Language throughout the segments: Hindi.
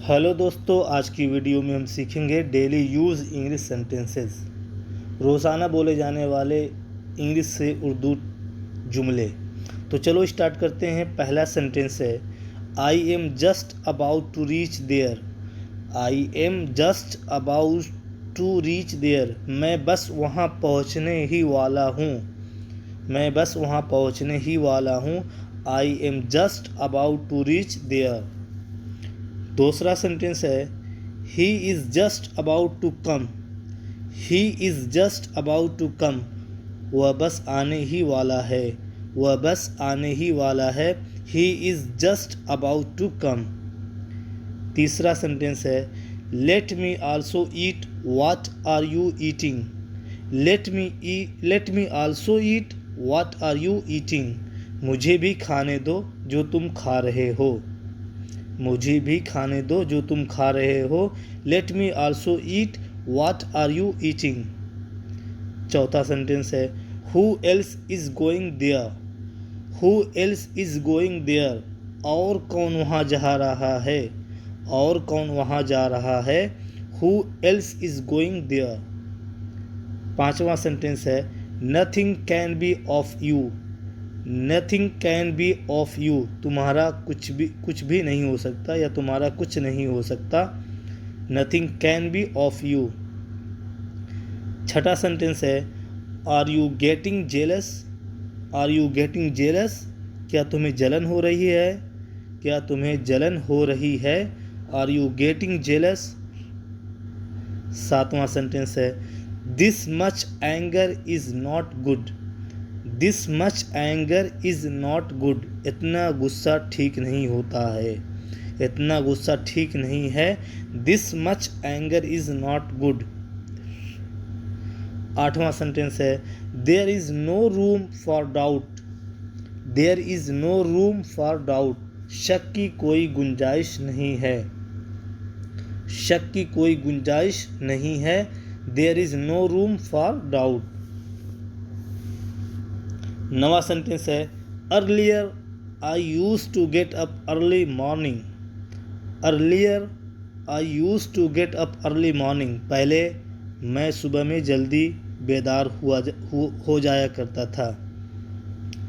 हेलो दोस्तों, आज की वीडियो में हम सीखेंगे डेली यूज़ इंग्लिश सेंटेंसेस। रोज़ाना बोले जाने वाले इंग्लिश से उर्दू जुमले। तो चलो स्टार्ट करते हैं। पहला सेंटेंस है I am just about to reach there. I am just about to reach there. मैं बस वहाँ पहुँचने ही वाला हूँ। मैं बस वहाँ पहुँचने ही वाला हूँ। I am just about to reach there. दूसरा सेंटेंस है he is just about to come. He is just about to come. वह बस आने ही वाला है। वह बस आने ही वाला है। He is just about to come. तीसरा सेंटेंस है let me also eat what are you eating. Let me also eat what are you eating. मुझे भी खाने दो जो तुम खा रहे हो। मुझे भी खाने दो जो तुम खा रहे हो। Let me also eat what are you eating. चौथा सेंटेंस है who else is going there. Who else is going there. और कौन वहाँ जा रहा है। और कौन वहाँ जा रहा है। Who else is going there. पांचवा सेंटेंस है nothing can be of you. Nothing can be of you. तुम्हारा कुछ भी नहीं हो सकता या तुम्हारा कुछ नहीं हो सकता। Nothing can be of you. छठा सेंटेंस है are you getting jealous. Are you getting jealous. क्या तुम्हें जलन हो रही है। क्या तुम्हें जलन हो रही है। Are you getting jealous. सातवां सेंटेंस है this much anger is not good. This much anger is not good. इतना गुस्सा ठीक नहीं होता है। इतना गुस्सा ठीक नहीं है। This much anger is not good. आठवां सेंटेंस है there is no room for doubt. There is no room for doubt. शक की कोई गुंजाइश नहीं है। शक की कोई गुंजाइश नहीं है। There is no room for doubt. नवा सेंटेंस है earlier I use to get up early morning. Earlier I use to get up early morning. पहले मैं सुबह में जल्दी बेदार हो जाया करता था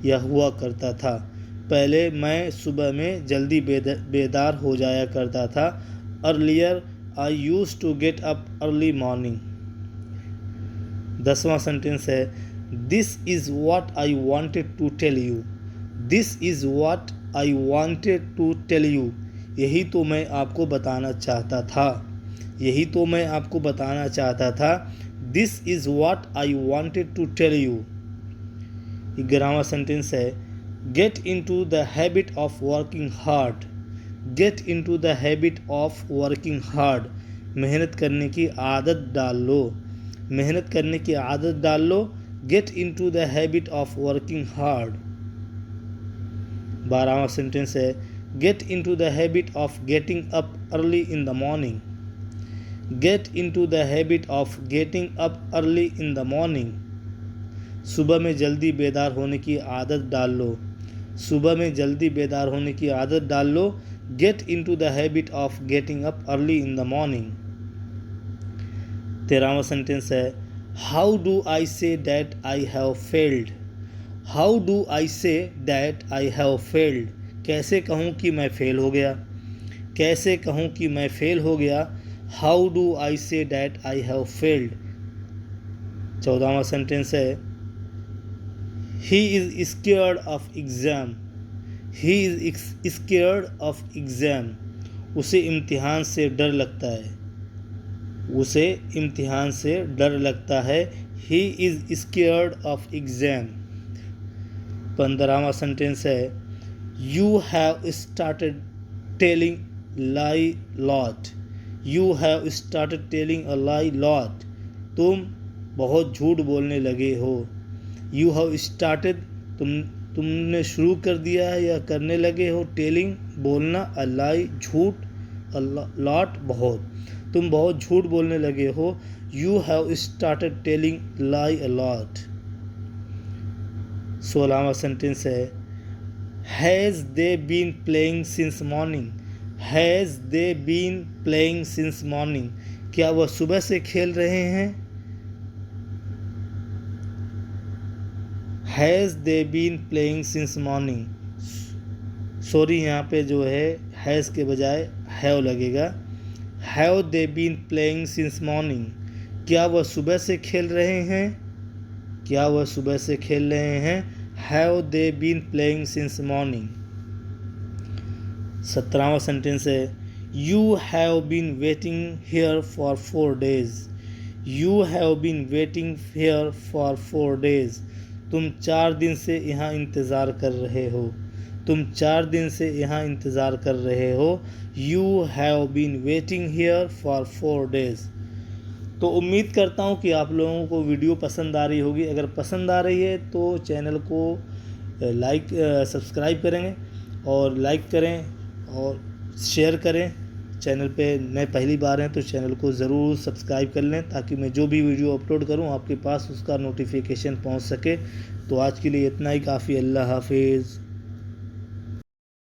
या हुआ करता था। पहले मैं सुबह में जल्दी बेदार हो जाया करता था। Earlier I use to get up early morning. 10वां सेंटेंस है this is what I wanted to tell you. This is what I wanted to tell you. यही तो मैं आपको बताना चाहता था। यही तो मैं आपको बताना चाहता था। This is what I wanted to tell you. 11वां सेंटेंस है get in to the habit of working hard. Get in to the habit of working hard. मेहनत करने की आदत डाल लो। मेहनत करने की आदत डाल लो। Get in to the habit of working hard. 12वां सेंटेंस है get in to the habit of getting up early in the morning. Get in to the habit of getting up early in the morning. सुबह में जल्दी बेदार होने की आदत डाल लो। सुबह में जल्दी बेदार होने की आदत डाल लो। Get in to the habit of getting up early in the morning. 13वां सेंटेंस है how do I say that I have failed. How do I say that I have failed. कैसे कहूँ कि मैं फेल हो गया। कैसे कहूँ कि मैं फेल हो गया। How do I say that I have failed. 14वां सेंटेंस है he is scared of exam. He is scared of exam. उसे इम्तिहान से डर लगता है। उसे इम्तिहान से डर लगता है। He is scared of exam. 15वां सेंटेंस है you have started telling lie lot. You have started telling a lie lot. तुम बहुत झूठ बोलने लगे हो। यू हैव स्टार्टेड तुमने शुरू कर दिया है या करने लगे हो। टेलिंग बोलना, अ लाई झूठ, अ लॉट बहुत। तुम बहुत झूठ बोलने लगे हो। You have started telling lie a lot. 16वां सेंटेंस है has they been playing since morning. Has they been playing since morning, क्या वह सुबह से खेल रहे हैं। Has they been playing since morning, sorry यहाँ पे जो है हैज़ के बजाय हैव लगेगा। Have they been playing since morning, क्या वह सुबह से खेल रहे हैं, क्या वह सुबह से खेल रहे हैं। Have they been playing since morning. 17वां सेंटेंस है you have been waiting here for 4 days, you have been waiting here for 4 days, तुम 4 दिन से यहाँ इंतज़ार कर रहे हो, तुम 4 दिन से यहाँ इंतज़ार कर रहे हो। You have been waiting here for 4 days। तो उम्मीद करता हूँ कि आप लोगों को वीडियो पसंद आ रही होगी। अगर पसंद आ रही है तो चैनल को सब्सक्राइब करेंगे और लाइक करें और शेयर करें। चैनल पे नए पहली बार हैं तो चैनल को ज़रूर सब्सक्राइब कर लें ताकि मैं जो भी वीडियो अपलोड करूं आपके पास उसका नोटिफिकेशन पहुंच सके। तो आज के लिए इतना ही काफ़ी। अल्लाह हाफिज़।